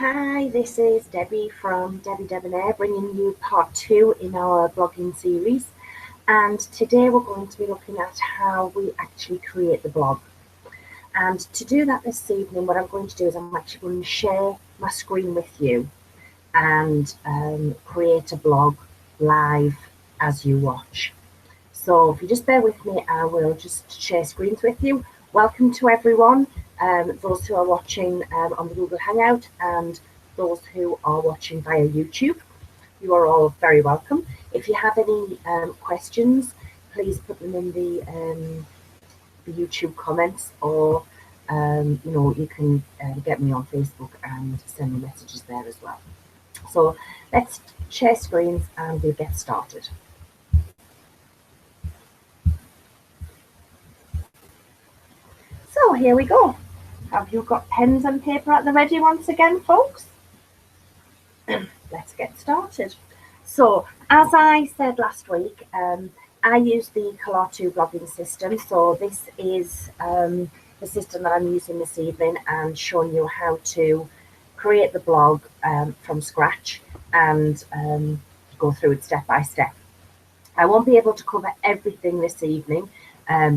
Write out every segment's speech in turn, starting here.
Hi, this is Debbie from Debbie Debonair, bringing you part 2 in our blogging series. And today we're going to be looking at how we actually create the blog. And to do that this evening, what I'm going to do is I'm actually going to share my screen with you and create a blog live as you watch. So if you just bear with me, I will just share screens with you. Welcome to everyone, those who are watching on the Google Hangout and those who are watching via YouTube. You are all very welcome. If you have any questions, please put them in the YouTube comments, or you can get me on Facebook and send me messages there as well. So let's share screens and we'll get started. So here we go. Have you got pens and paper at the ready once again, folks? Let's get started. So as I said last week, I use the Kalatu blogging system. So this is the system that I'm using this evening and showing you how to create the blog from scratch and go through it step by step. I won't be able to cover everything this evening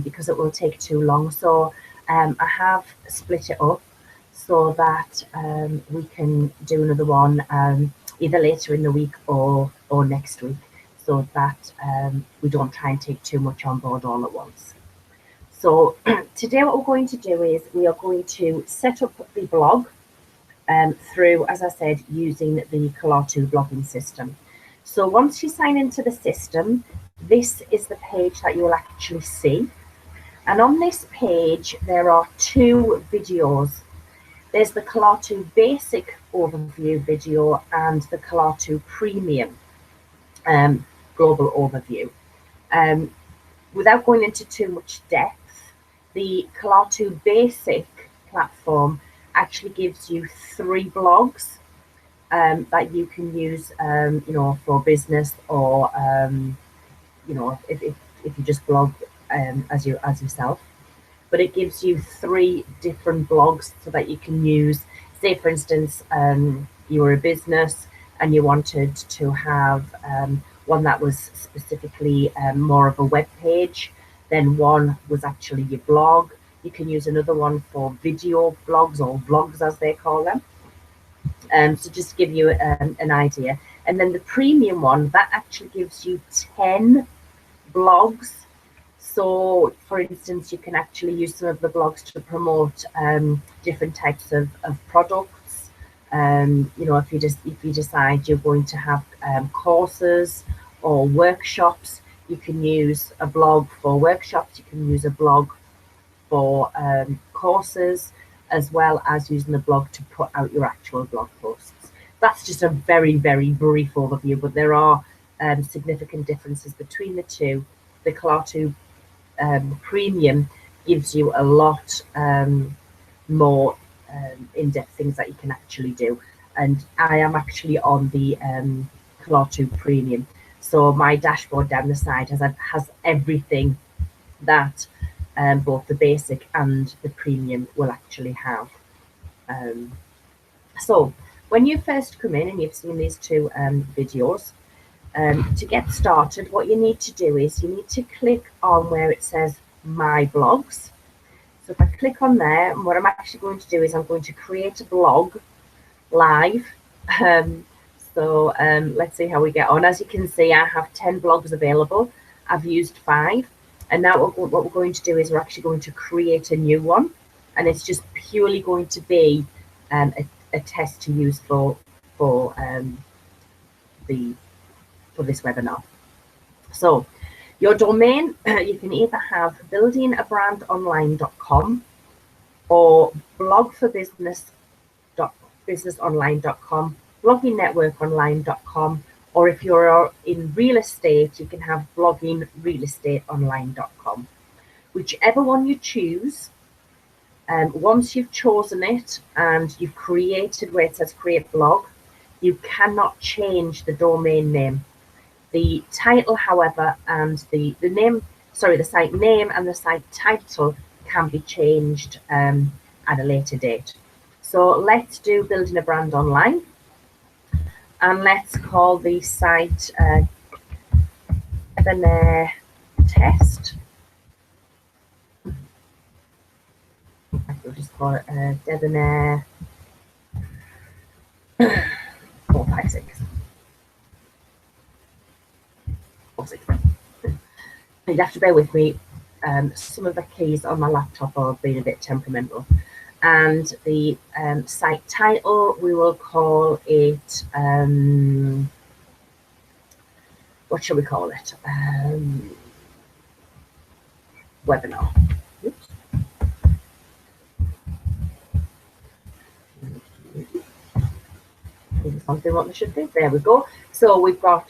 because it will take too long. So I have split it up so that we can do another one either later in the week or next week, so that we don't try and take too much on board all at once. So today what we're going to do is we are going to set up the blog through, as I said, using the Kalatu blogging system. So once you sign into the system, this is the page that you will actually see. And on this page, there are two videos. There's the Kalatu Basic Overview video and the Kalatu Premium Global Overview. Without going into too much depth, the Kalatu Basic platform actually gives you 3 blogs that you can use, for business, or if you just blog as yourself. But it gives you 3 different blogs so that you can use. Say, for instance, you were a business and you wanted to have one that was specifically more of a web page. Then one was actually your blog. You can use another one for video blogs, or vlogs as they call them. So just to give you an idea. And then the premium one, that actually gives you 10 blogs. So, for instance, you can actually use some of the blogs to promote different types of products. If you decide you're going to have courses or workshops, you can use a blog for workshops. You can use a blog for courses, as well as using a blog to put out your actual blog posts. That's just a very, very brief overview, but there are significant differences between the two. The Kalatu Premium gives you a lot more in-depth things that you can actually do, and I am actually on the Kalatu Premium, so my dashboard down the side has everything that both the basic and the premium will actually have. So when you first come in and you've seen these 2 videos, to get started, what you need to do is you need to click on where it says My Blogs. So if I click on there, and what I'm actually going to do is I'm going to create a blog live. Let's see how we get on. As you can see, I have 10 blogs available. I've used 5. And now what we're going to do is we're actually going to create a new one. And it's just purely going to be a test to use for this webinar. So your domain, you can either have buildingabrandonline.com or blogforbusinessonline.com, bloggingnetworkonline.com, or if you're in real estate, you can have bloggingrealestateonline.com. Whichever one you choose, once you've chosen it and you've created where it says create blog, you cannot change the domain name. The title, however, and the site name and the site title can be changed at a later date. So let's do building a brand online, and let's call the site Debonair Test. We'll just call it Debonair 456. You'd have to bear with me. Some of the keys on my laptop are being a bit temperamental. And the site title, we will call it, what shall we call it? Webinar. Oops. Something what we should do. There we go. So we've got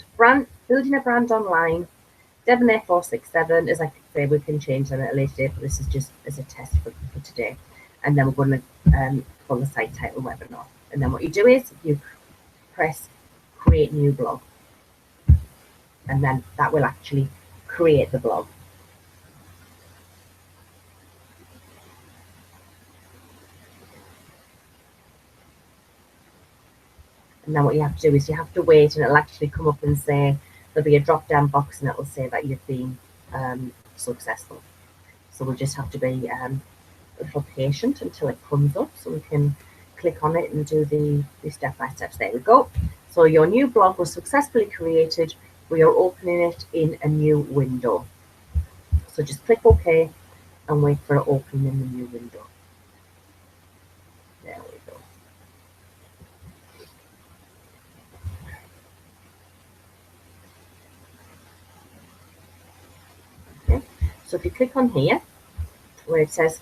building a brand online, Debonair 467. As I say, we can change them at a later date, but this is just as a test for today. And then we're going to call the site title webinar. And then what you do is you press create new blog. And then that will actually create the blog. And then what you have to do is you have to wait, and it'll actually come up and say, there'll be a drop down box and it'll say that you've been successful. So we'll just have to be a little patient until it comes up so we can click on it and do the step-by-steps. There we go. So your new blog was successfully created. We are opening it in a new window. So just click OK and wait for it opening in the new window. There we go. Okay. So if you click on here, where it says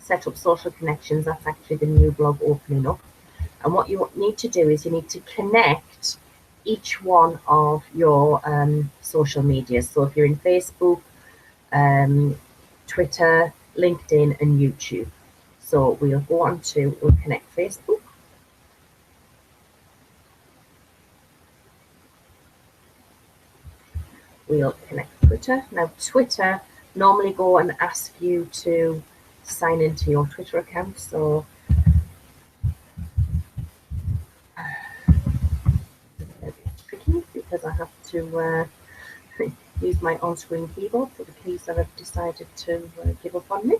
set up social connections, that's actually the new blog opening up. And what you need to do is you need to connect each one of your social medias. So if you're in Facebook, Twitter, LinkedIn, and YouTube. So we'll connect Facebook. We'll connect Twitter. Now Twitter normally go and ask you to sign into your Twitter account. So it's tricky because I have to use my on-screen keyboard for the keys that I've decided to give up on me.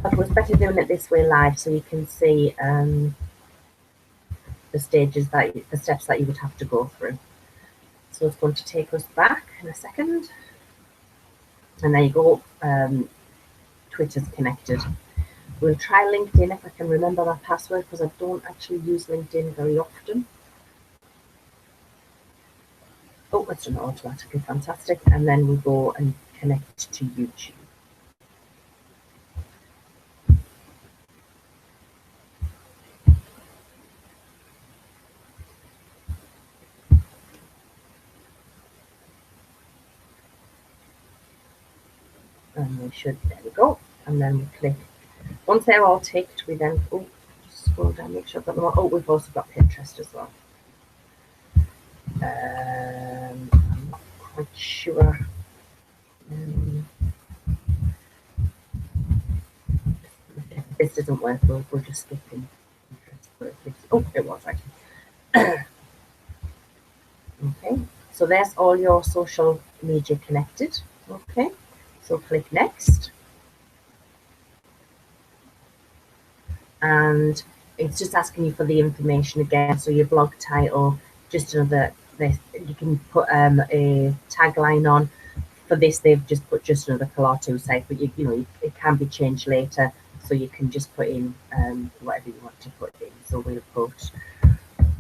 But it was better doing it this way live so you can see the steps that you would have to go through. So it's going to take us back in a second. And there you go, Twitter's connected. We'll try LinkedIn if I can remember that password, because I don't actually use LinkedIn very often. Oh, it's done automatically, fantastic. And then we go and connect to YouTube. And we should, there we go. And then we click. Once they're all ticked, we then, just scroll down, make sure I've got them all. Oh, we've also got Pinterest as well. I'm not quite sure. If this doesn't work, we'll just skip in. Oh, it was right. Okay, so there's all your social media connected. Okay, so click next. And it's just asking you for the information again. So your blog title, just another, you can put a tagline on. For this, they've just put just another Kalatu site, but you know it can be changed later, so you can just put in whatever you want to put in. So we'll put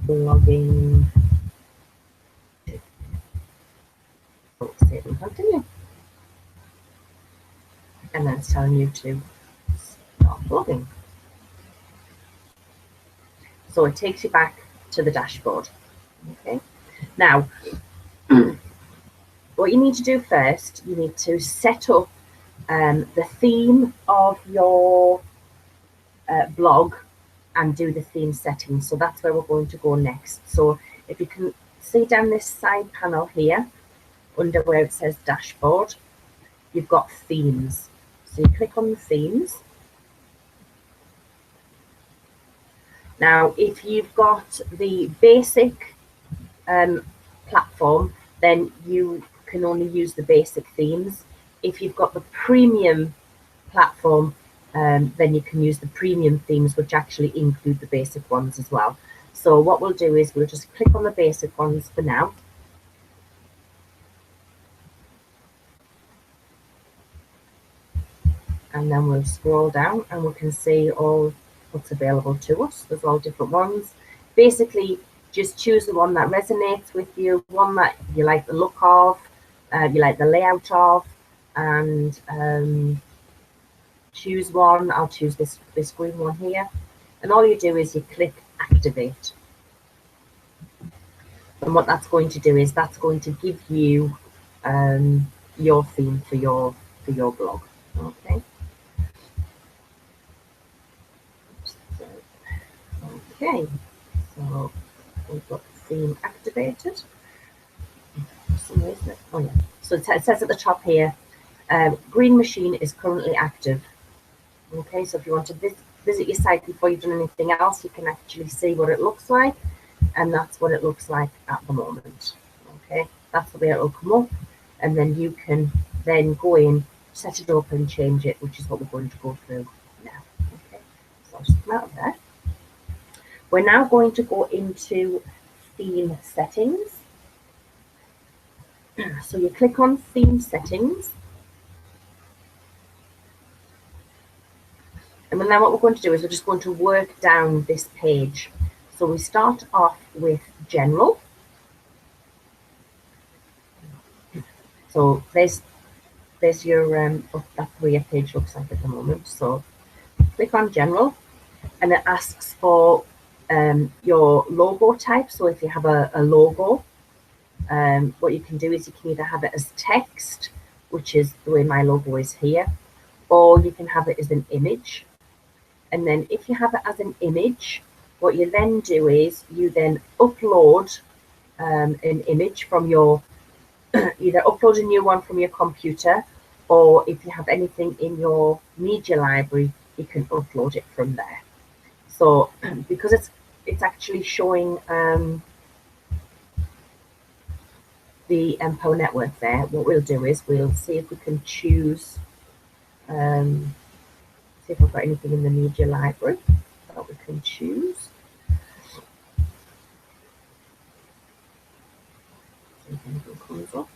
blogging. Save and continue. And then it's telling you to start blogging. So it takes you back to the dashboard. Okay. Now, what you need to do first, you need to set up the theme of your blog and do the theme settings. So that's where we're going to go next. So if you can see down this side panel here, under where it says dashboard, you've got themes. So you click on the themes. Now, if you've got the basic platform, then you can only use the basic themes. If you've got the premium platform, then you can use the premium themes, which actually include the basic ones as well. So what we'll do is we'll just click on the basic ones for now. And then we'll scroll down and we can see all what's available to us. There's all different ones. Basically, just choose the one that resonates with you, one that you like the look of, you like the layout of, and choose one. I'll choose this green one here. And all you do is you click activate. And what that's going to do is that's going to give you your theme for your blog. Okay. Okay, so we've got the theme activated. For some reason, oh yeah. So it says at the top here, green machine is currently active. Okay, so if you want to visit your site before you've done anything else, you can actually see what it looks like, and that's what it looks like at the moment. Okay, that's the way it will come up, and then you can then go in, set it up, and change it, which is what we're going to go through now. Okay, so I'll just come out of there. We're now going to go into theme settings. So you click on theme settings. And then what we're going to do is we're just going to work down this page. So we start off with general. So there's your that's the way your page looks like at the moment. So click on general, and it asks for your logo type. So if you have a logo, what you can do is you can either have it as text, which is the way my logo is here, or you can have it as an image. And then if you have it as an image, what you then do is you then upload an image from your, either upload a new one from your computer, or if you have anything in your media library, you can upload it from there. So because it's actually showing the Empower Network there, what we'll do is we'll see if we can choose, see if I've got anything in the media library that we can choose. See if anything comes up.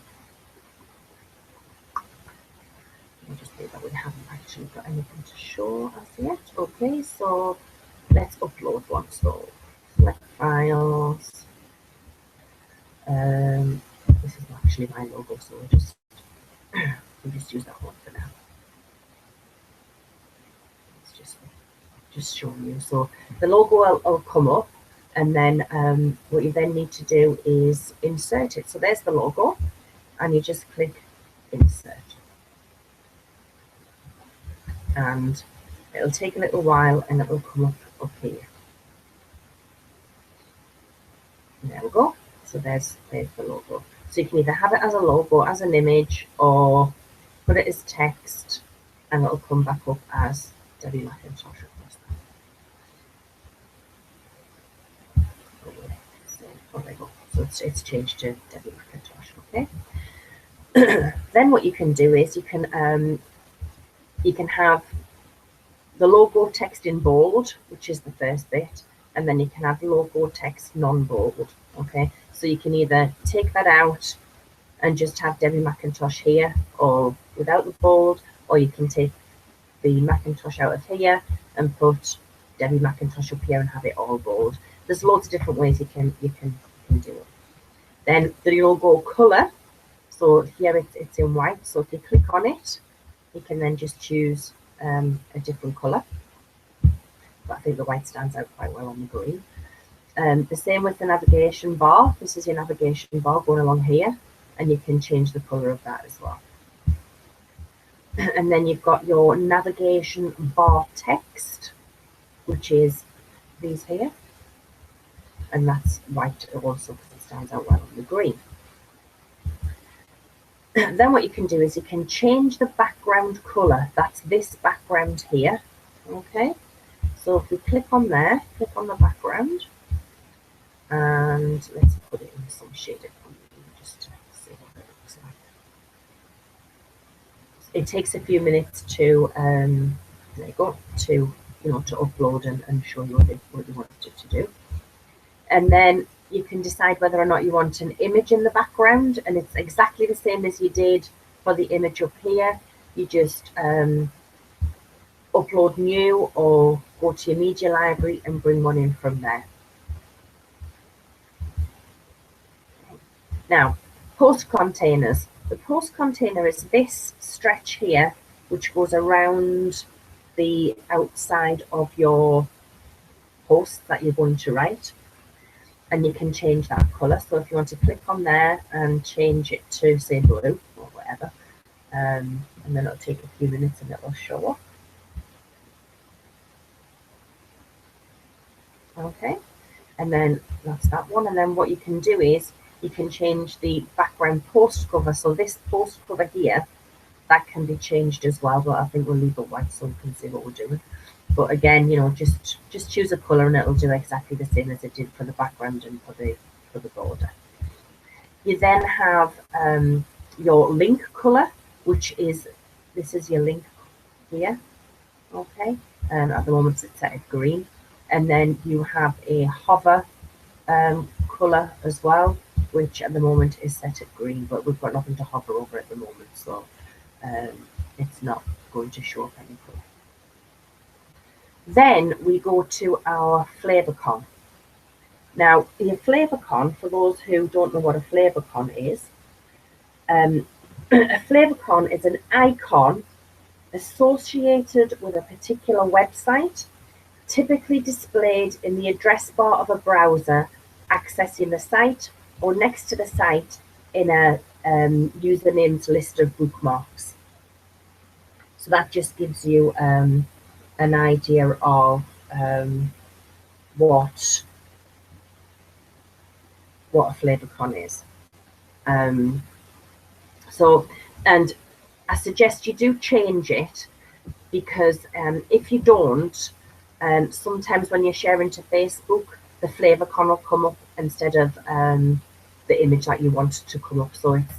I'll just say that we haven't actually got anything to show as yet. Okay, so let's upload one. So select files. This is actually my logo, so we'll just use that one for now. It's just showing you. So the logo will come up, and then what you then need to do is insert it. So there's the logo, and you just click insert. And it'll take a little while, and it will come up here. And there we go. So there's the logo. So you can either have it as a logo, as an image, or put it as text, and it'll come back up as Debbie McIntosh. So there you go. So it's changed to Debbie McIntosh. Okay. Then what you can do is you can have the logo text in bold, which is the first bit, and then you can have logo text non-bold. Okay, so you can either take that out and just have Debbie McIntosh here, or without the bold, or you can take the Macintosh out of here and put Debbie McIntosh up here and have it all bold. There's loads of different ways you can do it. Then the logo color. So here it's in white. So if you click on it, you can then just choose a different color. But I think the white stands out quite well on the green. The same with the navigation bar. This is your navigation bar going along here, and you can change the color of that as well. And then you've got your navigation bar text, which is these here, and that's white also because it's stands out well on the green. Then what you can do is you can change the background colour. That's this background here. Okay, so if we click on there, click on the background, and let's put it in some shaded one just to see what it looks like. It takes a few minutes to there you go, to to upload and show you what you want it to do. And then you can decide whether or not you want an image in the background, and it's exactly the same as you did for the image up here. You just upload new or go to your media library and bring one in from there. Now, post containers. The post container is this stretch here, which goes around the outside of your post that you're going to write. And you can change that colour. So if you want to click on there and change it to, say, blue or whatever, and then it'll take a few minutes and it'll show up. Okay, and then that's that one. And then what you can do is you can change the background post cover. So this post cover here, that can be changed as well, but I think we'll leave it white so we can see what we're doing. But again, just choose a colour and it'll do exactly the same as it did for the background and for the border. You then have your link colour, which is, this is your link here, okay, and at the moment it's set at green. And then you have a hover colour as well, which at the moment is set at green, but we've got nothing to hover over at the moment, so it's not going to show up any colour. Then we go to our favicon. Now, your favicon, for those who don't know what a favicon is, a favicon is an icon associated with a particular website, typically displayed in the address bar of a browser accessing the site or next to the site in a username's list of bookmarks. So that just gives you an idea of what a favicon is. And I suggest you do change it, because if you don't, sometimes when you're sharing to Facebook, the favicon will come up instead of the image that you want to come up. So it's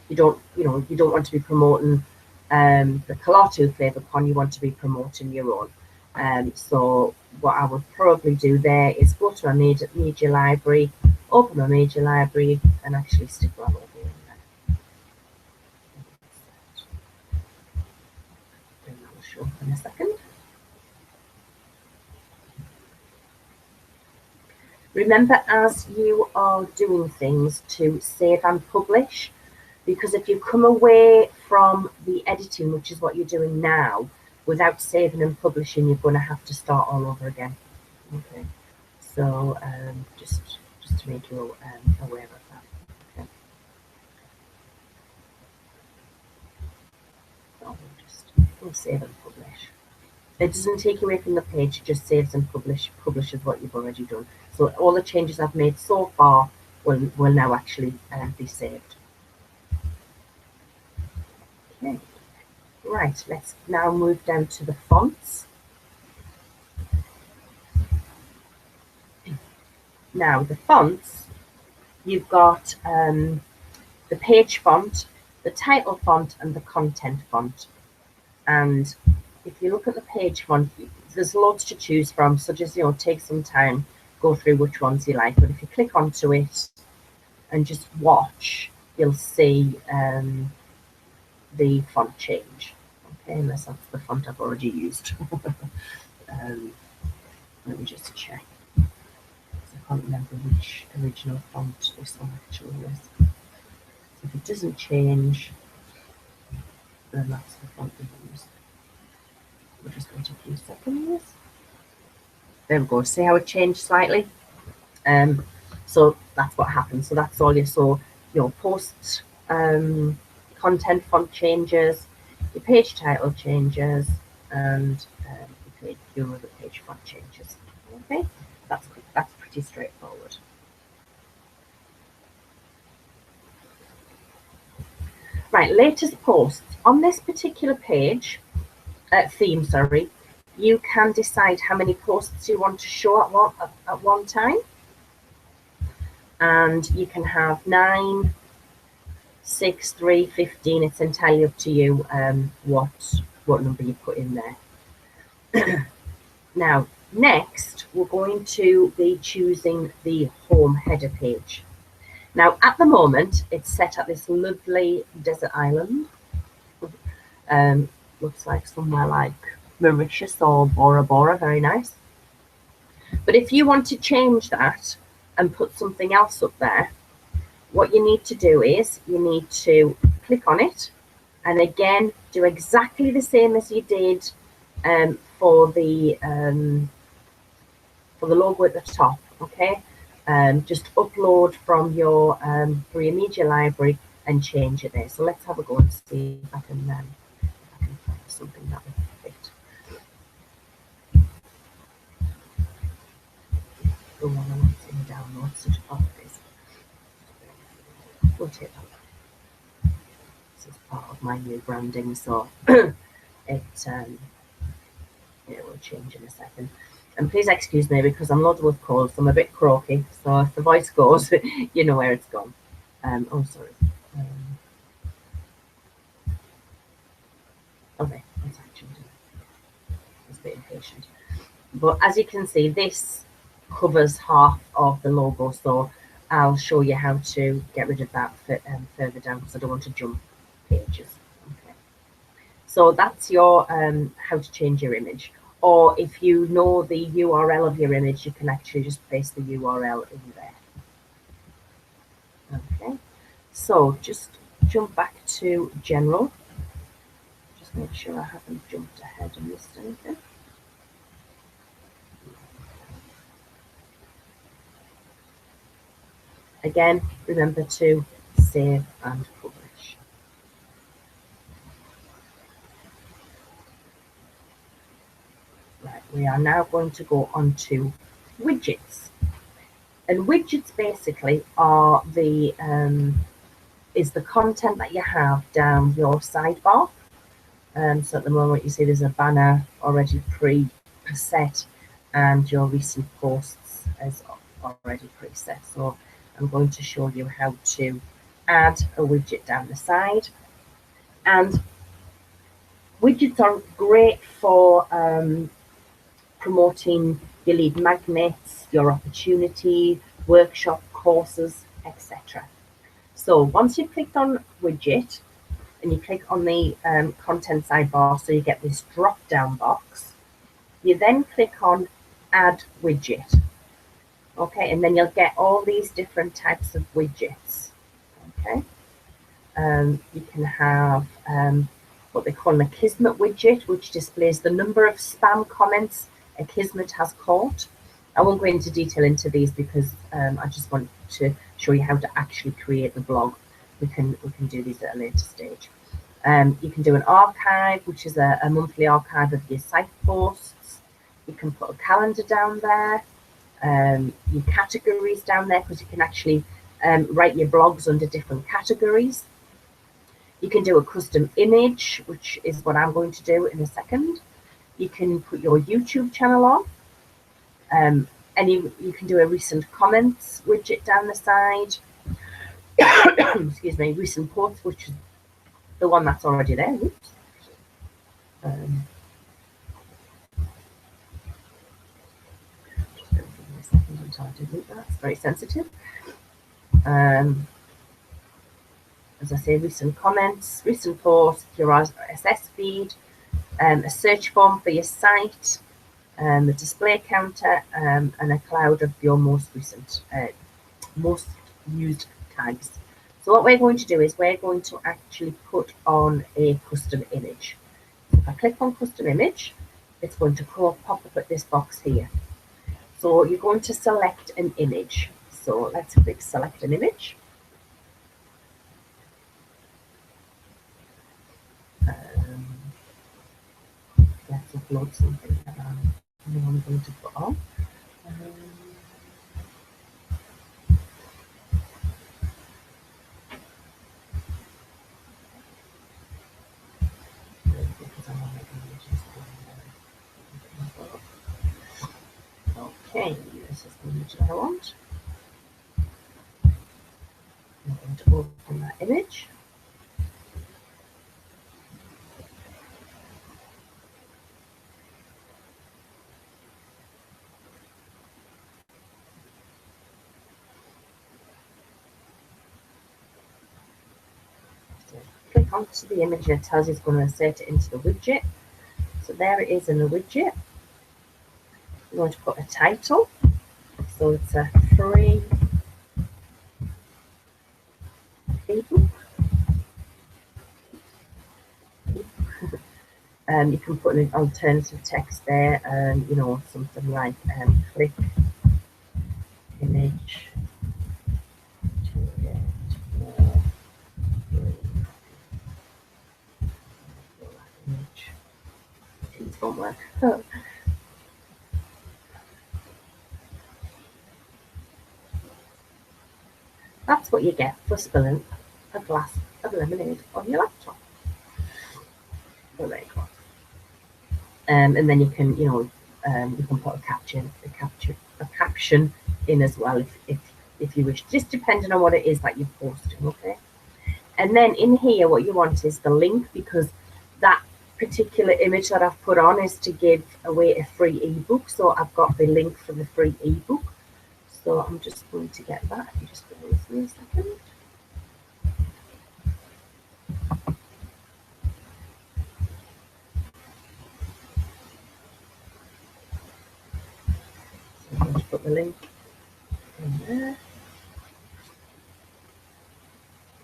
you don't want to be promoting the Kalatu favicon, you want to be promoting your own. So what I would probably do there is go to a media library, open a media library, and actually stick that over in there. And that will show up in a second. Remember, as you are doing things, to save and publish, because if you come away from the editing, which is what you're doing now, without saving and publishing, you're going to have to start all over again. Okay, so just to make you aware of that. Okay. So we'll save and publish. It doesn't take away from the page, it just saves and publishes what you've already done. So all the changes I've made so far will now actually be saved. Okay, right, let's now move down to the fonts. Now the fonts, you've got the page font, the title font, and the content font. And if you look at the page font, there's loads to choose from, so just take some time, go through which ones you like. But if you click onto it and just watch, you'll see the font change. Okay, unless that's the font I've already used. Let me just check. I can't remember which original font this one actually is. So if it doesn't change, then that's the font we use. We'll just wait a few seconds. There we go. See how it changed slightly? So that's what happens. So that's all your post content font changes, your page title changes, and your other page font changes. Okay, that's pretty straightforward. Right, latest posts. On this particular page, theme, sorry, you can decide how many posts you want to show at one time. And you can have 9, 6, 3, 15. It's entirely up to you what number you put in there. Now, next, we're going to be choosing the home header page. Now, at the moment, it's set at this lovely desert island. Looks like somewhere like Mauritius or Bora Bora, very nice. But if you want to change that and put something else up there, what you need to do is you need to click on it and again do exactly the same as you did for the logo at the top. Okay, just upload from your free media library and change it there. So let's have a go and see if I can find something that will fit. The one I want to download such a this. We'll take that. This is part of my new branding, so it will change in a second. And please excuse me because I'm loaded with cold, so I'm a bit croaky. So if the voice goes, you know where it's gone. Oh, sorry. Okay, let's actually do it. It's a bit impatient. But as you can see, this covers half of the logo, so I'll show you how to get rid of that further down because I don't want to jump pages. Okay. So that's your how to change your image. Or if you know the URL of your image, you can actually just paste the URL in there. Okay, so just jump back to general. Just make sure I haven't jumped ahead and missed anything. Again, remember to save and publish. Right, we are now going to go on to widgets. And widgets basically are the is the content that you have down your sidebar. So at the moment you see there's a banner already preset and your recent posts is already preset. So I'm going to show you how to add a widget down the side. And widgets are great for promoting your lead magnets, your opportunity, workshop courses, etc. So once you've clicked on widget and you click on the content sidebar, so you get this drop down box, you then click on add widget. Okay, and then you'll get all these different types of widgets. Okay, you can have what they call an Akismet widget, which displays the number of spam comments Akismet has caught. I won't go into detail into these because I just want to show you how to actually create the blog. We can do these at a later stage. You can do an archive, which is a monthly archive of your site posts. You can put a calendar down there. Your categories down there because you can actually write your blogs under different categories. You can do a custom image, which is what I'm going to do in a second. You can put your YouTube channel on. And you can do a recent comments widget down the side. Excuse me, recent posts, which is the one that's already there. Oops. Just give me a second until I delete that. It's very sensitive. As I say, recent comments, recent posts, your RSS feed, a search form for your site, a display counter, and a cloud of your most recent, most used tags. So what we're going to do is we're going to actually put on a custom image. So if I click on custom image, it's going to pop up at this box here. So you're going to select an image. So let's click select an image. Let's upload something that I'm going to put on. Okay, this is the image that I want. I'm going to open that image. So click onto the image and it tells you it's going to insert it into the widget. So there it is in the widget. We're going to put a title. So it's a free ebook. You can put an alternative text there, you know, something like click image to get more free image. It won't work. That's what you get for spilling a glass of lemonade on your laptop. So there you go. And then you can, you know, you can put a caption in as well if you wish, just depending on what it is that you're posting. Okay. And then in here, what you want is the link, because that particular image that I've put on is to give away a free ebook. So I've got the link for the free ebook. So I'm just going to get that. If you just bear with me a second. So I'm going to put the link in there.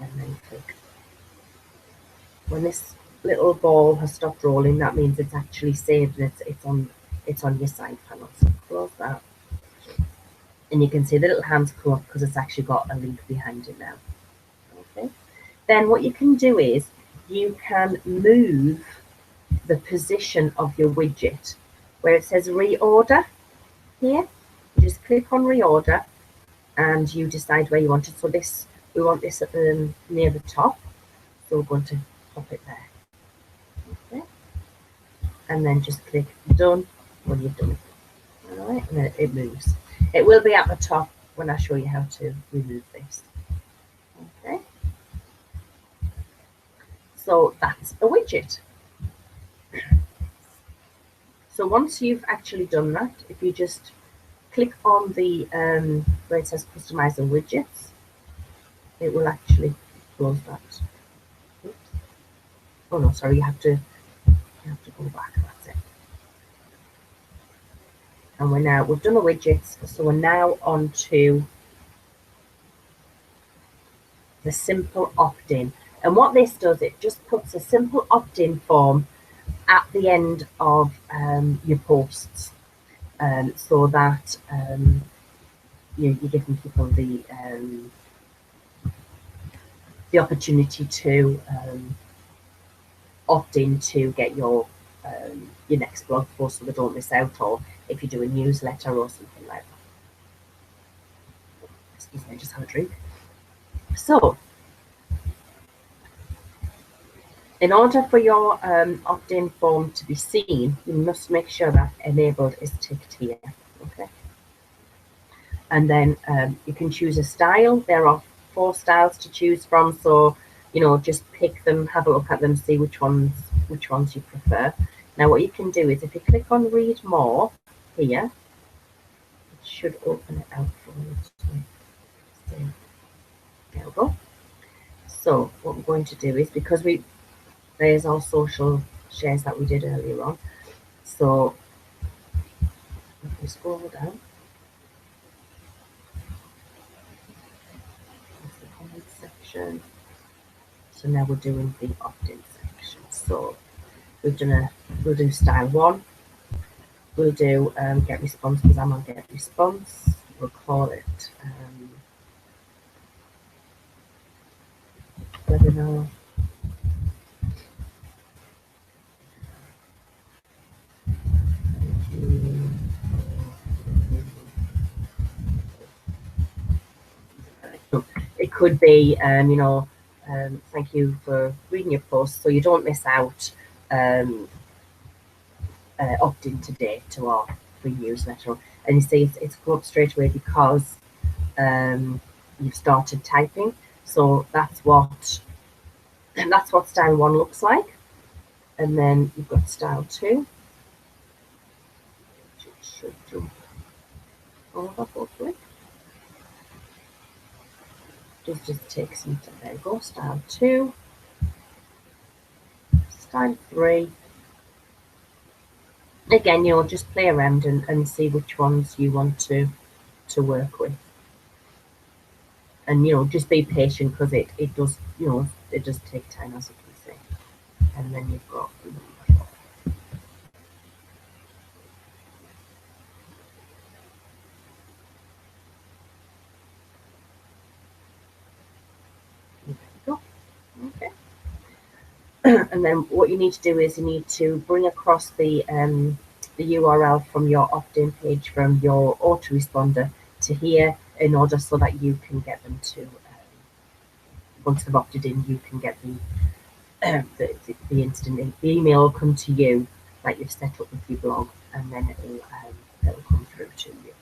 And then click. When this little ball has stopped rolling, that means it's actually saved and it's on your side panel. So close that. And you can see the little hands come up because it's actually got a link behind it now. Okay. Then what you can do is you can move the position of your widget where it says reorder here. You just click on reorder and you decide where you want it. So this, we want this at the near the top. So we're going to pop it there. Okay. And then just click done when you've done it. All right, and then it moves. It will be at the top when I show you how to remove this. Okay. So that's a widget. So once you've actually done that, if you just click on the where it says customize the widgets, it will actually close that. Oops. Oh no, sorry, you have to go back. That's it. And we've done the widgets, so we're now on to the simple opt-in. And what this does, it just puts a simple opt-in form at the end of your posts, so that you're giving people the opportunity to opt in to get your next blog post so they don't miss out, or if you do a newsletter or something like that. Excuse me, I just have a drink. So in order for your opt-in form to be seen, you must make sure that enabled is ticked here. Okay. And then you can choose a style. There are 4 styles to choose from, so you know, just pick them, have a look at them, see which ones you prefer. Now what you can do is if you click on read more here, it should open it out for you. There we go. So what we're going to do is, because there's our social shares that we did earlier on. So if we scroll down, that's the comment section. So now we're doing the opt-in section. So we'll do style 1. We'll do get response, because I'm on get response. We'll call it webinar. It could be, you know, thank you for reading your post, so you don't miss out. Opt in today to our free newsletter. and you see it's come up straight away because you've started typing. So that's what style 1 looks like. And then you've got style 2. It should jump over, hopefully. Just take some time. There we go. Style 2. Style 3. Again, you'll just play around and see which ones you want to work with. And just be patient, because it does it does take time, as you can see. And then you've got okay. And then what you need to do is you need to bring across the URL from your opt-in page from your autoresponder to here, in order so that you can get them to once they've opted in, you can get the instant email will come to you that you've set up with your blog, and then it'll come through to you.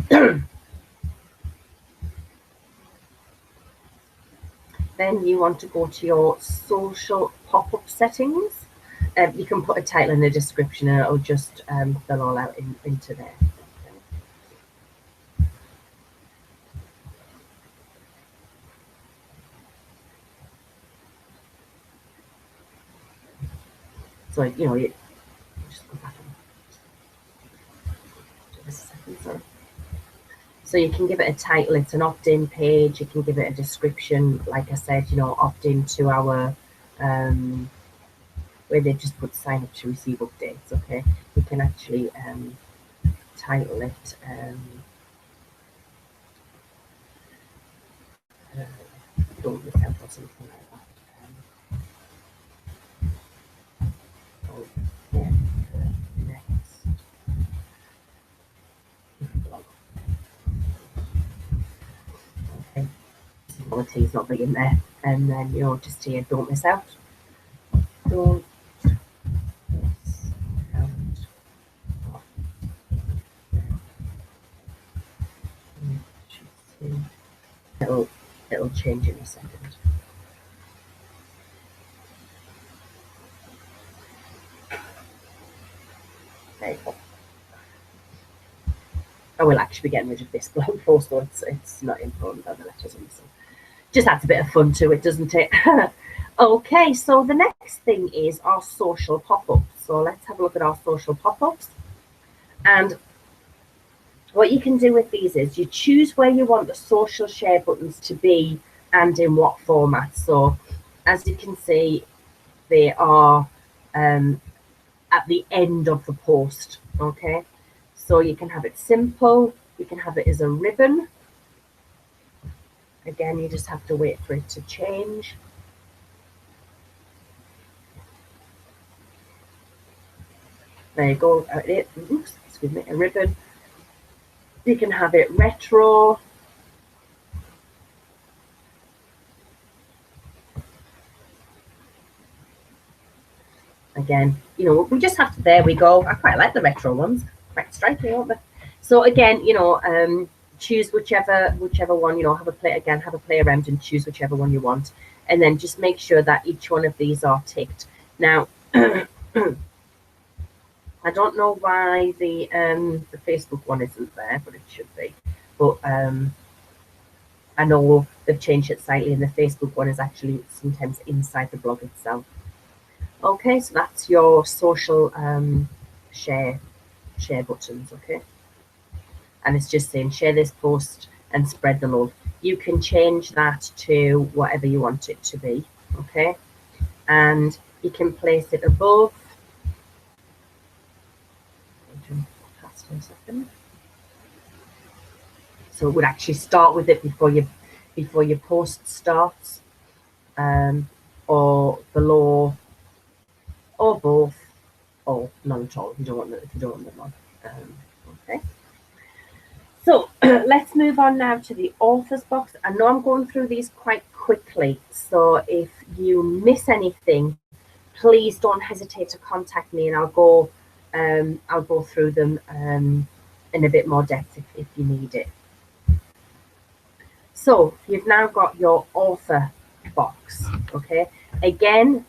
Okay. Then you want to go to your social pop-up settings. You can put a title and a description, and it'll just fill all out into there. So you just go back and just a second, sorry. So you can give it a title. It's an opt-in page. You can give it a description, like I said, opt in to our where they just put sign up to receive updates. Okay, you can actually title it don't miss out or something like that. Next blog. Okay, quality is not big in there, and then just here, don't miss out. Don't miss out. It'll change in a second. There you go. I will actually be getting rid of this blog post, so it's not important about the letters on this one. Just adds a bit of fun to it, doesn't it? Okay, so the next thing is our social pop-ups. So let's have a look at our social pop-ups. And what you can do with these is you choose where you want the social share buttons to be and in what format. So as you can see, they are at the end of the post. Okay, so you can have it simple, you can have it as a ribbon. Again, you just have to wait for it to change. There you go. Oops, excuse me, a ribbon. You can have it retro. Again, we just have to, there we go. I quite like the retro ones. Quite striking, aren't they? So again, choose whichever one, have a play around and choose whichever one you want. And then just make sure that each one of these are ticked. Now, I don't know why the Facebook one isn't there, but it should be. But I know they've changed it slightly, and the Facebook one is actually sometimes inside the blog itself. Okay, so that's your social share buttons. Okay, and it's just saying share this post and spread the love. You can change that to whatever you want it to be. Okay, and you can place it above. So it would actually start with it before your post starts, or below, or both, or none at all if you don't want them on. Okay. So let's move on now to the authors box. I know I'm going through these quite quickly, so if you miss anything, please don't hesitate to contact me, and I'll go I'll go through them in a bit more depth if you need it. So you've now got your author box, okay? Again,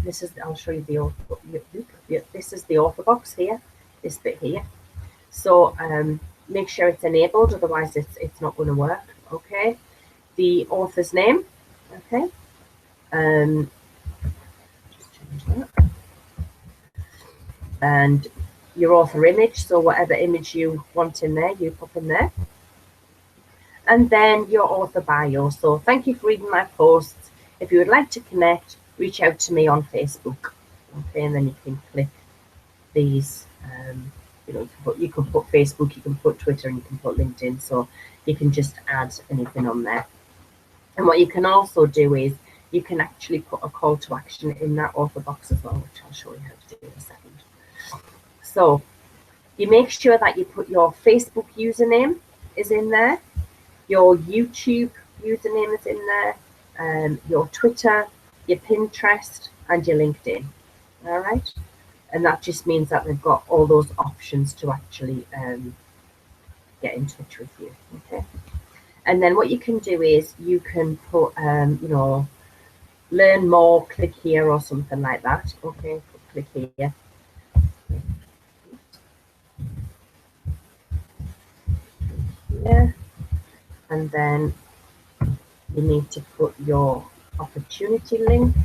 this is, I'll show you the author, this is the author box here, this bit here. So make sure it's enabled, otherwise it's not going to work, okay? The author's name, okay? Just change that. And your author image, so whatever image you want in there, you pop in there. And then your author bio. So thank you for reading my posts. If you would like to connect, reach out to me on Facebook. Okay, and then you can click these. You can put Facebook, you can put Twitter, and you can put LinkedIn. So you can just add anything on there. And what you can also do is you can actually put a call to action in that author box as well, which I'll show you how to do in a second. So you make sure that you put your Facebook username is in there. Your YouTube username is in there, your Twitter, your Pinterest, and your LinkedIn. All right, and that just means that they've got all those options to actually get in touch with you. Okay, and then what you can do is you can put, learn more, click here or something like that. Okay, click here. Yeah. And then you need to put your opportunity link.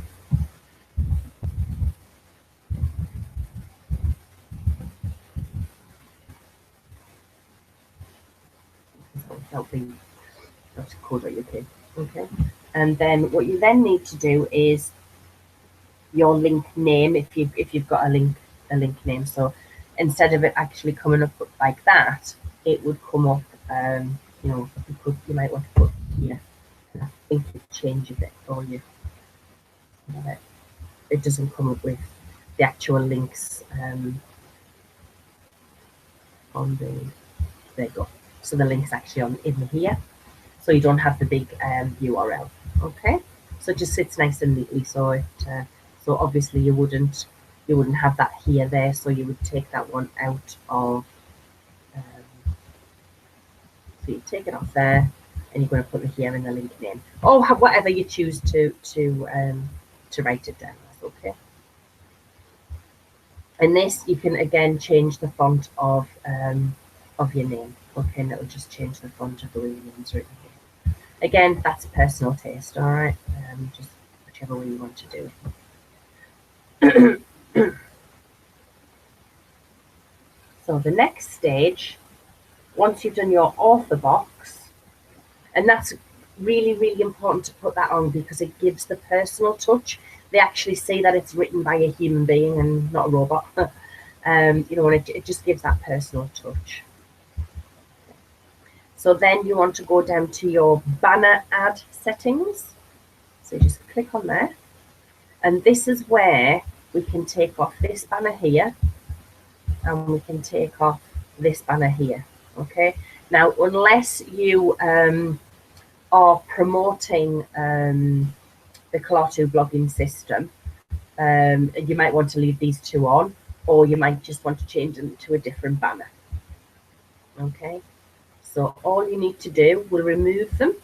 That's code.uk. Okay. And then what you then need to do is your link name, if you've got a link name. So instead of it actually coming up like that, it would come up. You might want to put here. I think it changes it for you. It doesn't come up with the actual links on the. There you go. So the link's actually in here, so you don't have the big URL. Okay, so it just sits nice and neatly. So so obviously you wouldn't have that here there. So you would take that one out of. So you take it off there, and you're going to put it here in the link name, or whatever you choose to write it down. That's okay. And this you can again change the font of your name. Okay, and it'll just change the font of the way your name's written here. Again, that's personal taste, all right? Just whichever way you want to do it. So the next stage, once you've done your author box, and that's really, really important to put that on because it gives the personal touch. They actually see that it's written by a human being and not a robot. And it just gives that personal touch. So then you want to go down to your banner ad settings. So you just click on there. And this is where we can take off this banner here. And we can take off this banner here. Okay. Now, unless you are promoting the Kalatu blogging system, you might want to leave these two on, or you might just want to change them to a different banner. Okay. So all you need to do, we'll remove them,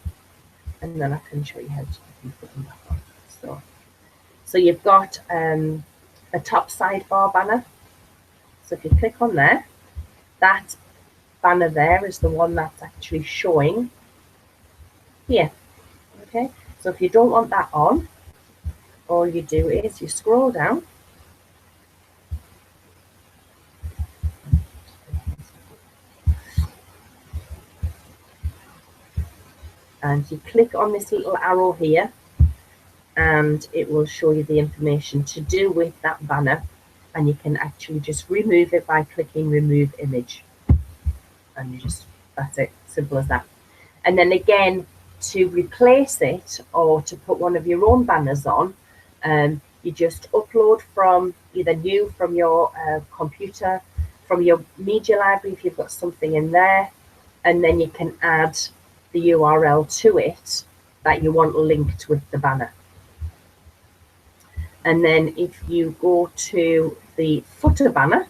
and then I can show you how to put them back on. So you've got a top sidebar banner. So if you click on there, that banner there is the one that's actually showing here. Okay, so if you don't want that on, all you do is you scroll down. And you click on this little arrow here, and it will show you the information to do with that banner, and you can actually just remove it by clicking remove image, and that's it, simple as that. And then again, to replace it or to put one of your own banners on, you just upload from either from your computer, from your media library if you've got something in there, and then you can add the URL to it that you want linked with the banner. And then if you go to the footer banner,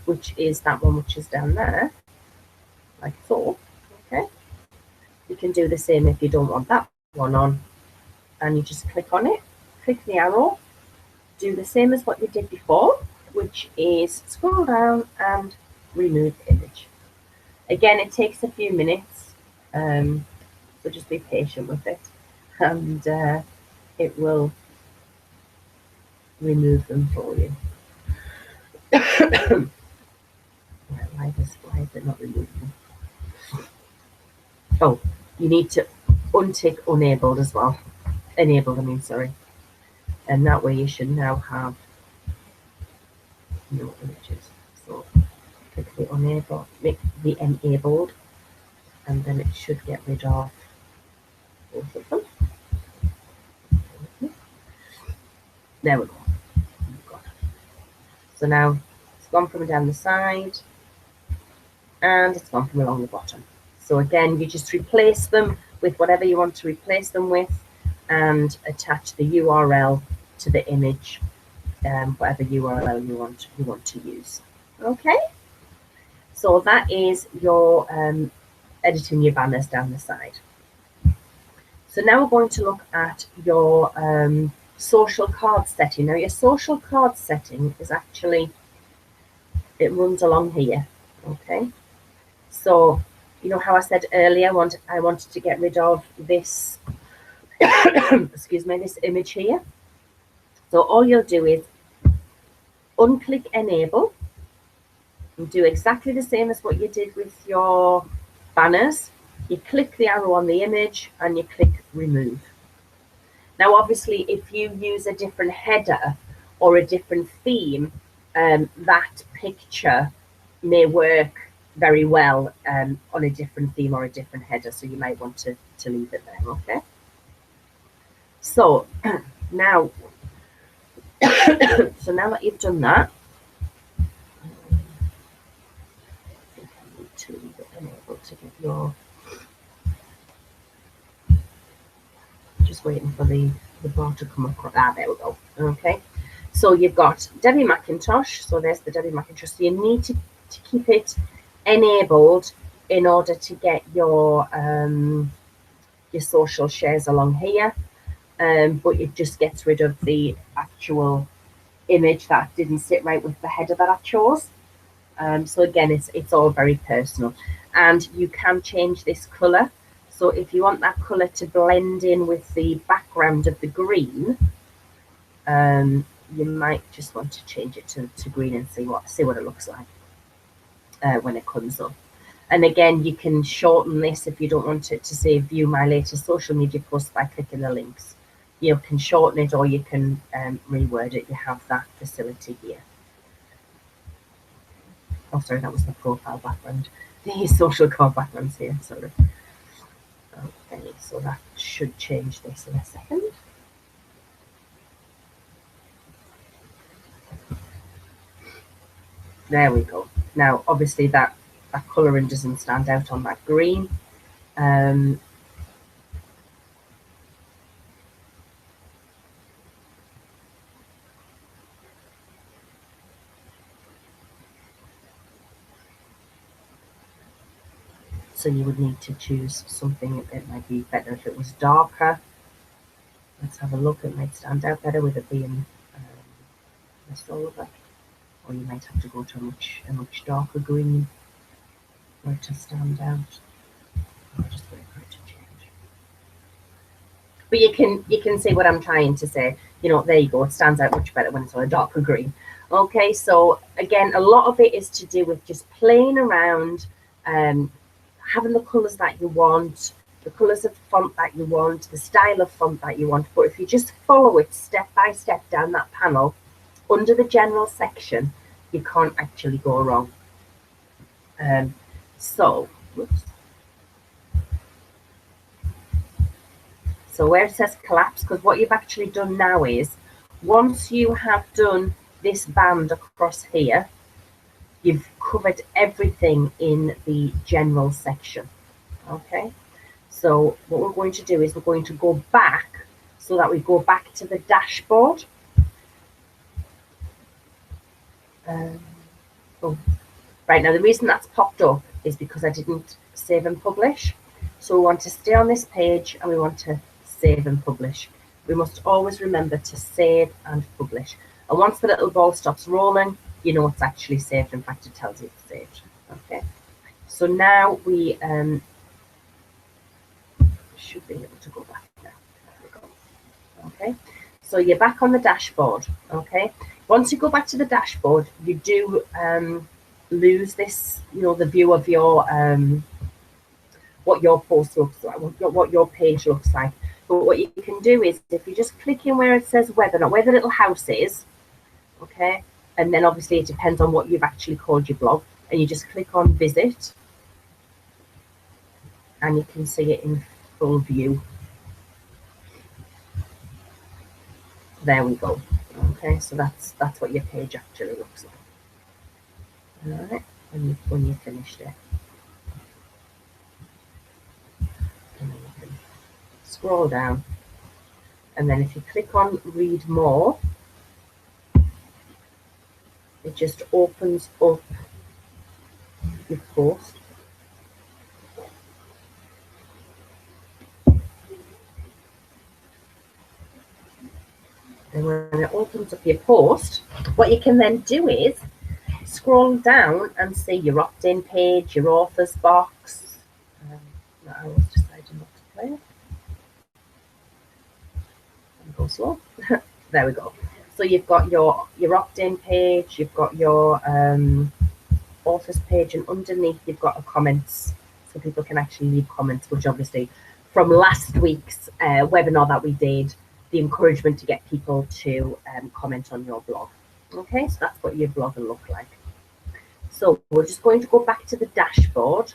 which is that one which is down there, like so. Okay, you can do the same if you don't want that one on, and you just click on it, click the arrow, do the same as what you did before, which is scroll down and remove image. Again, it takes a few minutes, so just be patient with it, and it will remove them for you. Why is it not removing them? Oh, you need to untick enabled as well. Enabled, I mean, sorry. And that way you should now have no images. So click the enable, make the enabled, and then it should get rid of both of them. There we go. So now it's gone from down the side and it's gone from along the bottom. So again, you just replace them with whatever you want to replace them with and attach the URL to the image, whatever URL you want to use. Okay, so that is your editing your banners down the side. So now we're going to look at your social card setting. Now your social card setting is actually, it runs along here. Okay, so you know how I said earlier I wanted to get rid of this excuse me, this image here. So all you'll do is unclick enable and do exactly the same as what you did with your banners. You click the arrow on the image and you click remove. Now obviously if you use a different header or a different theme, that picture may work very well on a different theme or a different header, so you might want to leave it there. Okay, so now so now that you've done that, I think I need to leave it enabled to get your, just waiting for the bar to come across. There we go. Okay, so you've got Debbie McIntosh, so there's the Debbie McIntosh. So you need to keep it enabled in order to get your social shares along here, but it just gets rid of the actual image that didn't sit right with the header that I chose. So again, it's all very personal, and you can change this color. So if you want that color to blend in with the background of the green, you might just want to change it to green and see what it looks like when it comes up. And again, you can shorten this if you don't want it to say view my latest social media posts by clicking the links. You can shorten it or you can reword it. You have that facility here. Oh, sorry, that was the profile background. The social card background's here, sorry. Okay, so that should change this in a second. There we go. Now, obviously that colouring doesn't stand out on that green. So you would need to choose something that might be better if it was darker. Let's have a look. It might stand out better with it being a silver, or you might have to go to a much darker green for it to stand out. I'll just wait for it to change. But you can see what I'm trying to say. You know, there you go. It stands out much better when it's on a darker green. Okay, so again, a lot of it is to do with just playing around, having the colours that you want, the colours of font that you want, the style of font that you want. But if you just follow it step by step down that panel, under the general section, you can't actually go wrong. So where it says collapse, because what you've actually done now is, once you have done this band across here, you've covered everything in the general section. Okay, so what we're going to do is we're going to go back, so that we go back to the dashboard. Oh, right, now the reason that's popped up is because I didn't save and publish. So we want to stay on this page and we want to save and publish. We must always remember to save and publish. And once the little ball stops rolling, you know it's actually saved. In fact, it tells you it's saved. Okay. So now we should be able to go back now. There we go. Okay. So you're back on the dashboard. Okay. Once you go back to the dashboard, you do lose this, the view of your what your post looks like, what your page looks like. But what you can do is, if you just click in where it says webinar, where the little house is, okay, and then obviously it depends on what you've actually called your blog, and you just click on visit, and you can see it in full view. There we go. Okay, so that's what your page actually looks like. All right, when you finished it. And then you can scroll down, and then if you click on read more, it just opens up your post. And when it opens up your post, what you can then do is scroll down and see your opt-in page, your authors box. I was deciding not to play it. And go slow. There we go. So you've got your opt-in page, you've got your authors page, and underneath you've got a comments, so people can actually leave comments, which obviously from last week's webinar that we did, the encouragement to get people to comment on your blog. Okay, so that's what your blog will look like. So we're just going to go back to the dashboard,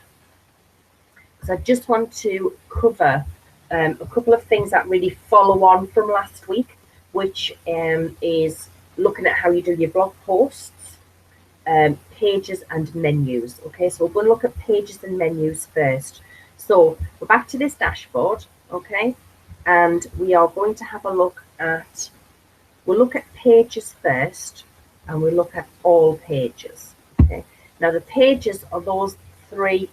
because I just want to cover a couple of things that really follow on from last week, which is looking at how you do your blog posts, pages and menus. Okay, so we're going to look at pages and menus first. So we're back to this dashboard, okay, and we are going to have a look at, we'll look at pages first, and we'll look at all pages. Okay, now the pages are those three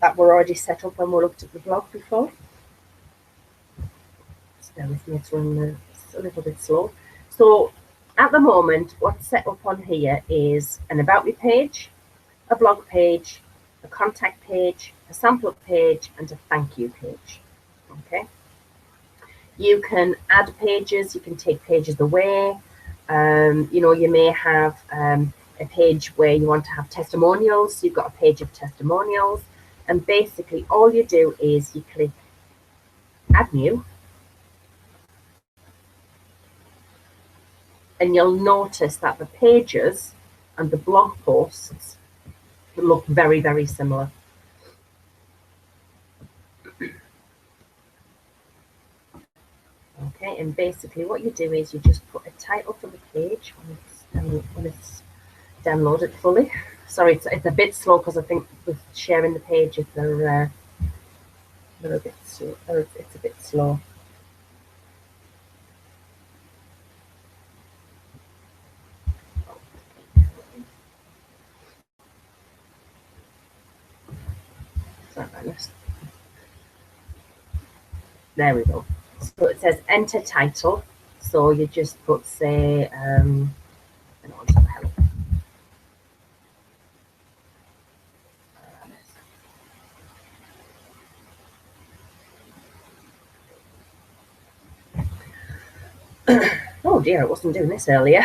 that were already set up when we looked at the blog before. Just bear with me, it's running a little bit slow. So at the moment, what's set up on here is an About Me page, a blog page, a contact page, a sample page, and a thank you page. Okay. You can add pages, you can take pages away. You may have a page where you want to have testimonials. You've got a page of testimonials. And basically all you do is you click add new. And you'll notice that the pages and the blog posts look very, very similar. Okay, and basically what you do is you just put a title for the page when it's downloaded fully. Sorry, it's a bit slow because I think with sharing the pages they're a bit slow. It's a bit slow. Sorry about this. There we go. So it says enter title. So you just put, say, oh dear, it wasn't doing this earlier.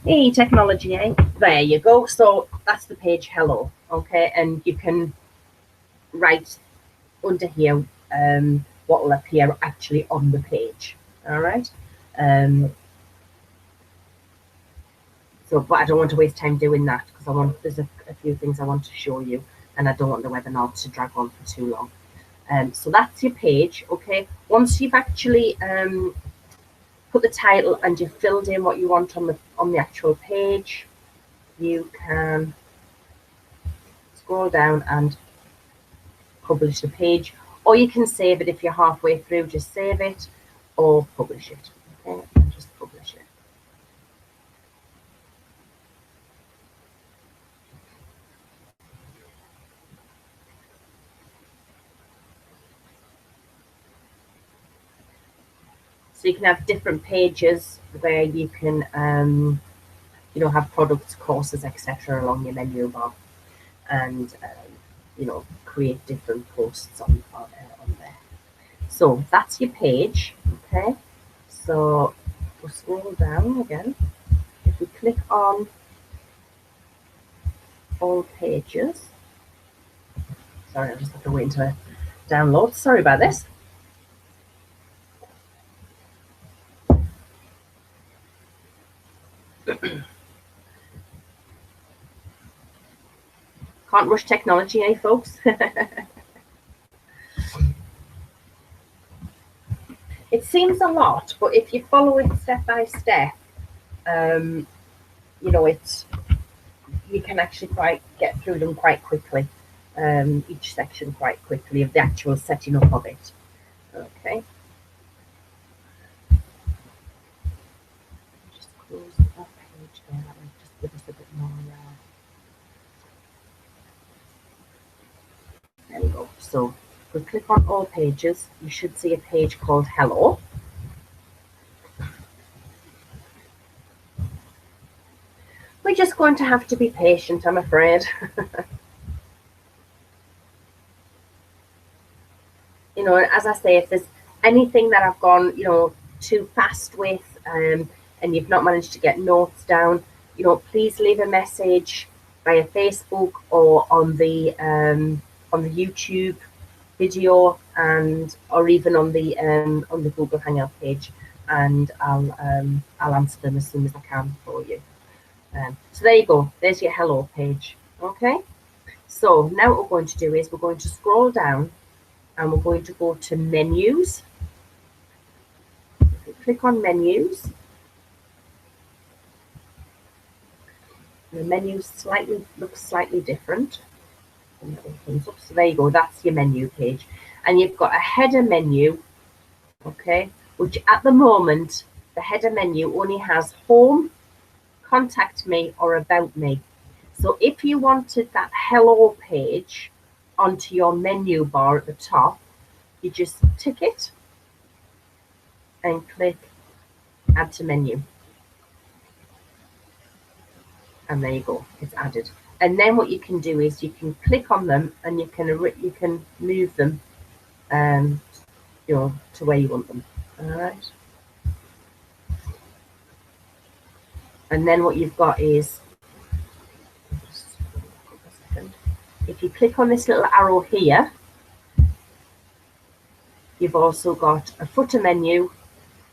Hey, technology, eh? There you go. So that's the page hello. Okay, and you can write under here what will appear actually on the page. All right. So, but I don't want to waste time doing that because there's a few things I want to show you, and I don't want the webinar to drag on for too long. So that's your page. Okay. Once you've actually put the title and you've filled in what you want on the actual page, you can scroll down and publish the page, or you can save it if you're halfway through. Just save it or publish it. Okay, and just publish it. So you can have different pages where you can, have products, courses, etc. along your menu bar, and create different posts on there. So that's your page, okay? So we'll scroll down again. If we click on all pages, sorry, I just have to wait until it downloads. Sorry about this. Can't rush technology, eh, folks? It seems a lot, but if you follow it step by step, it's you can actually quite get through them quite quickly. Each section quite quickly of the actual setting up of it. Okay. Just close that page there. That might just give us a bit more. There we go. So if we click on all pages, you should see a page called Hello. We're just going to have to be patient, I'm afraid. As I say, if there's anything that I've gone, too fast with, and you've not managed to get notes down, please leave a message via Facebook or on the YouTube video, or even on the Google Hangout page, and I'll answer them as soon as I can for you. So there you go. There's your hello page. Okay. So now what we're going to do is we're going to scroll down, and we're going to go to menus. If we click on menus, the menu looks slightly different. And it opens up. So there you go. That's your menu page, and you've got a header menu. Okay, which at the moment the header menu only has home, contact me, or about me. So if you wanted that hello page onto your menu bar at the top, you just tick it and click add to menu. And there you go, it's added. And then what you can do is you can click on them, and you can move them to where you want them. All right. And then what you've got is, if you click on this little arrow here, you've also got a footer menu,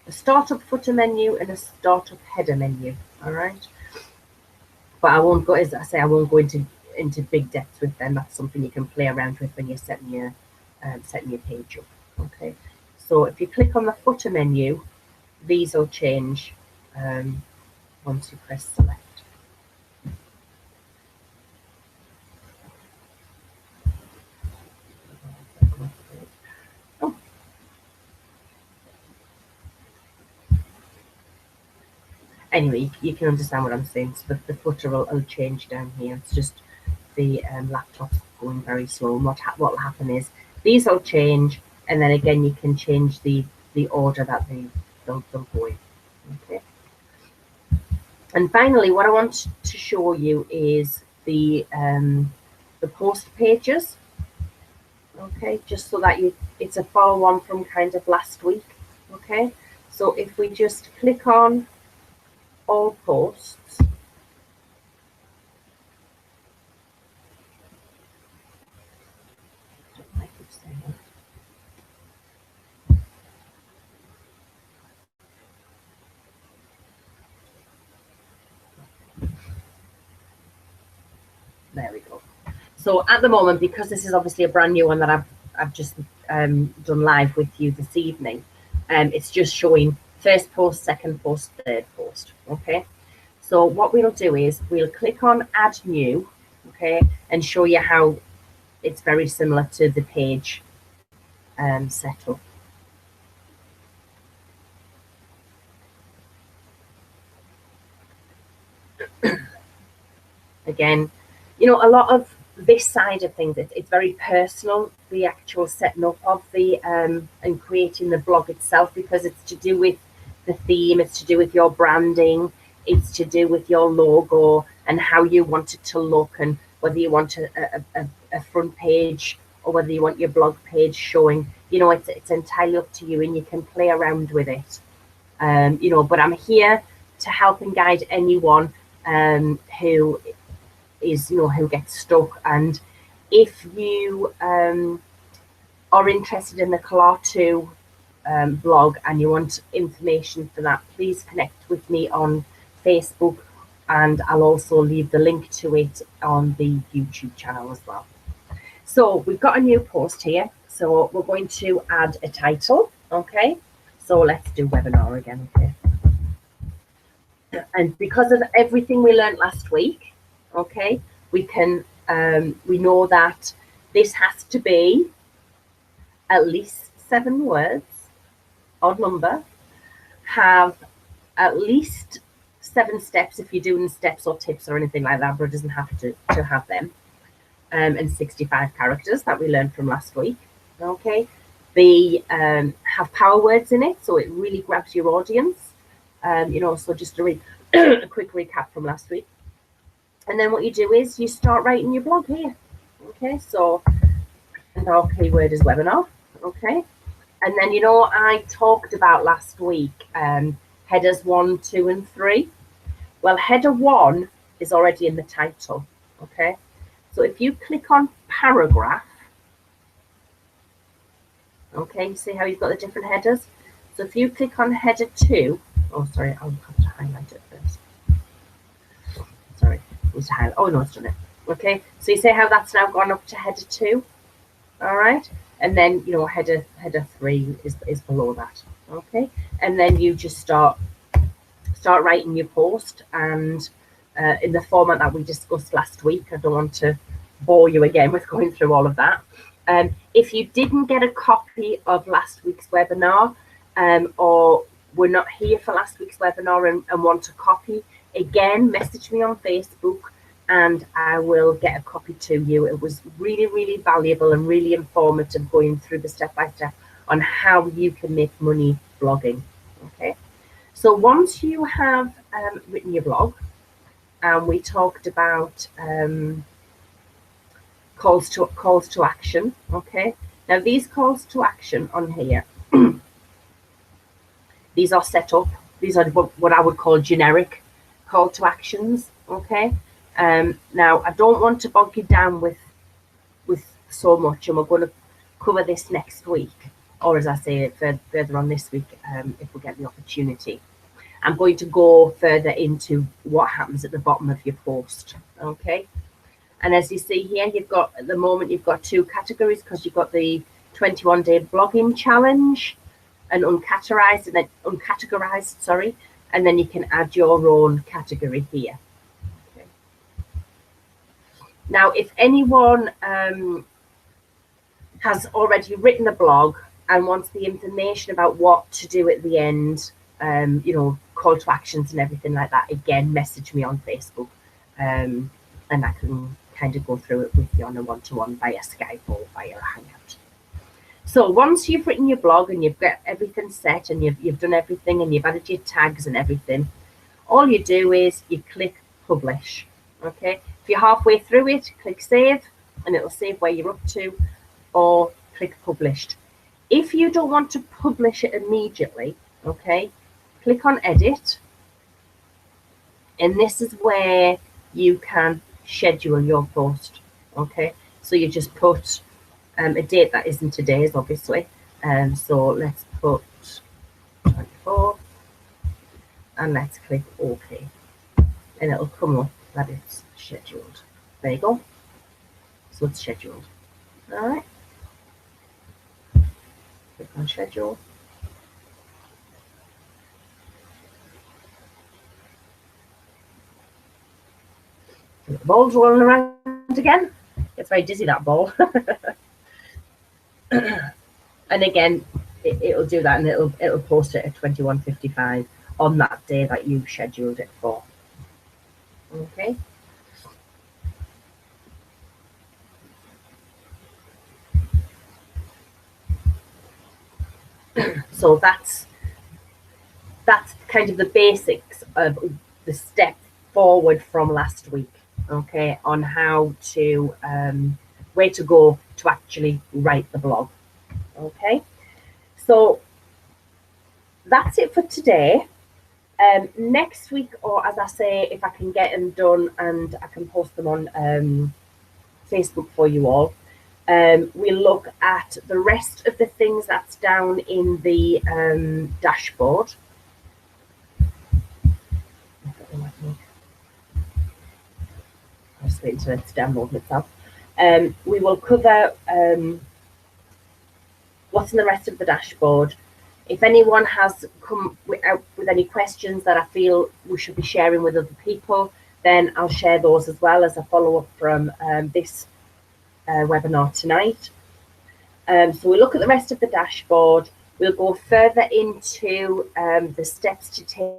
a startup footer menu, and a startup header menu. All right. But I won't go, as I say, I won't go into big depth with them. That's something you can play around with when you're setting your page up. Okay. So if you click on the footer menu, these will change once you press select. Oh. Anyway, you can understand what I'm saying. So the footer will change down here. It's just the laptop's going very slow. And what will happen is these will change, and then again you can change the order that they'll go in. Okay. And finally, what I want to show you is the post pages. Okay, just so that it's a follow on from kind of last week. Okay, so if we just click on all posts, there we go. So at the moment, because this is obviously a brand new one that I've just done live with you this evening, it's just showing first post, second post, third post. Okay, so what we'll do is we'll click on add new, okay, and show you how it's very similar to the page setup. Again, a lot of this side of things, it's very personal, the actual setting up of the and creating the blog itself, because it's to do with the theme, it's to do with your branding, it's to do with your logo and how you want it to look, and whether you want a front page or whether you want your blog page showing. You know, it's entirely up to you, and you can play around with it. You know, but I'm here to help and guide anyone who is, you know, who gets stuck. And if you are interested in the Kalatu blog and you want information for that, please connect with me on Facebook, and I'll also leave the link to it on the YouTube channel as well. So we've got a new post here, so we're going to add a title. Okay, so let's do webinar again. Okay, and because of everything we learned last week, okay, we can we know that this has to be at least 7 words, odd number, have at least 7 steps if you're doing steps or tips or anything like that, but it doesn't have to have them, and 65 characters that we learned from last week. Okay, they have power words in it, so it really grabs your audience. You know, so just to read a quick recap from last week. And then what you do is you start writing your blog here. Okay, so, and our keyword is webinar. Okay, and then, you know, I talked about last week headers 1, 2, and 3. Well, header 1 is already in the title. Okay, so if you click on paragraph, okay, you see how you've got the different headers? So if you click on header 2, oh, sorry, I'll have to highlight it first. Sorry, it was highlight. Oh, no, it's done it. Okay, so you see how that's now gone up to header 2? All right, and then, you know, header 3 is below that. Okay, and then you just start writing your post, and in the format that we discussed last week. I don't want to bore you again with going through all of that. If you didn't get a copy of last week's webinar, or were not here for last week's webinar and want a copy, again, message me on Facebook and I will get a copy to you. It was really, really valuable and really informative, going through the step-by-step on how you can make money blogging. Okay, so once you have written your blog, and we talked about calls to action. Okay, now these calls to action on here, these are set up. These are what I would call generic call to actions. Okay, now I don't want to bog you down with so much, and we're going to cover this next week, or as I say, further on this week, if we get the opportunity. I'm going to go further into what happens at the bottom of your post. Okay, and as you see here, you've got, at the moment, you've got 2 categories, because you've got the 21-day blogging challenge and uncategorized, sorry, and then you can add your own category here. Okay. Now, if anyone has already written a blog and wants the information about what to do at the end, you know, call to actions and everything like that, again, message me on Facebook, and I can kind of go through it with you on a one-to-one via Skype or via Hangout. So once you've written your blog and you've got everything set and you've done everything and you've added your tags and everything, all you do is you click publish. Okay, if you're halfway through it, click save and it'll save where you're up to, or click published. If you don't want to publish it immediately, okay, click on edit, and this is where you can schedule your post. Okay, so you just put a date that isn't today's, obviously, so let's put 24 and let's click OK, and it'll come up that it's scheduled. There you go, so it's scheduled. All right, click on schedule. The ball's rolling around again. It's very dizzy, that ball. And again, it'll do that, and it'll post it at 21:55 on that day that you scheduled it for. Okay. So that's kind of the basics of the step forward from last week, okay, on how to where to go to actually write the blog. Okay, so that's it for today. Next week, or as I say, if I can get them done and I can post them on Facebook for you all, we'll look at the rest of the things that's down in the dashboard. I'll just wait until it's downloaded itself. We will cover what's in the rest of the dashboard. If anyone has come out with any questions that I feel we should be sharing with other people, then I'll share those as well as a follow-up from this webinar tonight. So we'll look at the rest of the dashboard. We'll go further into the steps to take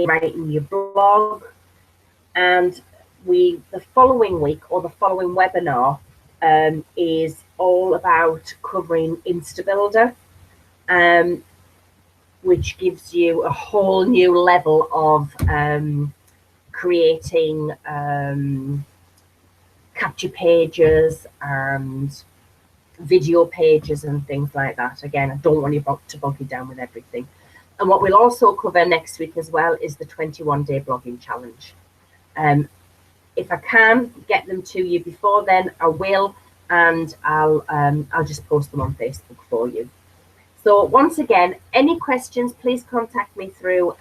writing your blog, and the following week, or the following webinar, is all about covering InstaBuilder, which gives you a whole new level of creating capture pages and video pages and things like that. Again, I don't want you to bog you down with everything. And what we'll also cover next week as well is the 21-day blogging challenge. If I can get them to you before then, I will, and I'll just post them on Facebook for you. So once again, any questions, please contact me through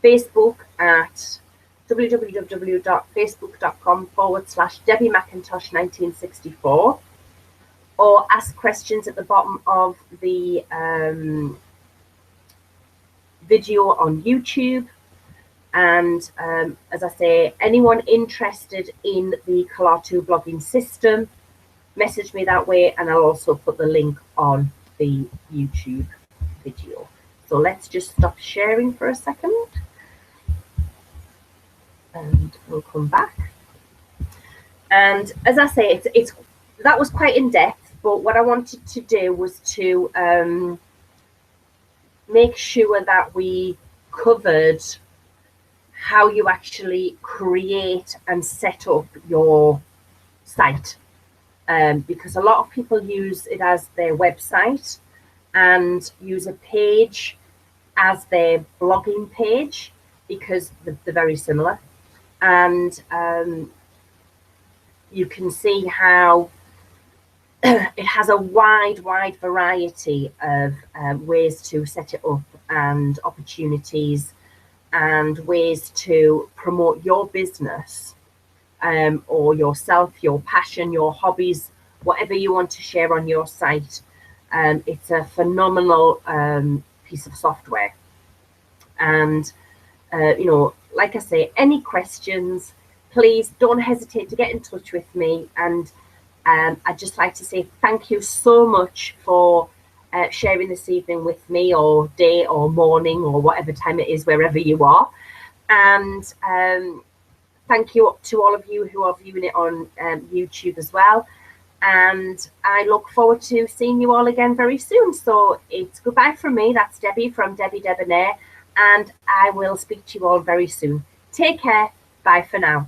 Facebook at www.facebook.com/Debbie McIntosh 1964, or ask questions at the bottom of the video on YouTube. And as I say, anyone interested in the Kalatu blogging system, message me that way, and I'll also put the link on the YouTube video. So let's just stop sharing for a second and we'll come back. And as I say, that was quite in depth, but what I wanted to do was to make sure that we covered how you actually create and set up your site, because a lot of people use it as their website and use a page as their blogging page because they're very similar. And you can see how it has a wide variety of ways to set it up, and opportunities and ways to promote your business, or yourself, your passion, your hobbies, whatever you want to share on your site. It's a phenomenal piece of software. And like I say, any questions, please don't hesitate to get in touch with me. And I'd just like to say thank you so much for sharing this evening with me, or day or morning, or whatever time it is wherever you are. And thank you to all of you who are viewing it on YouTube as well. And I look forward to seeing you all again very soon. So it's goodbye from me. That's Debbie from Debbie Debonair, and I will speak to you all very soon. Take care. Bye for now.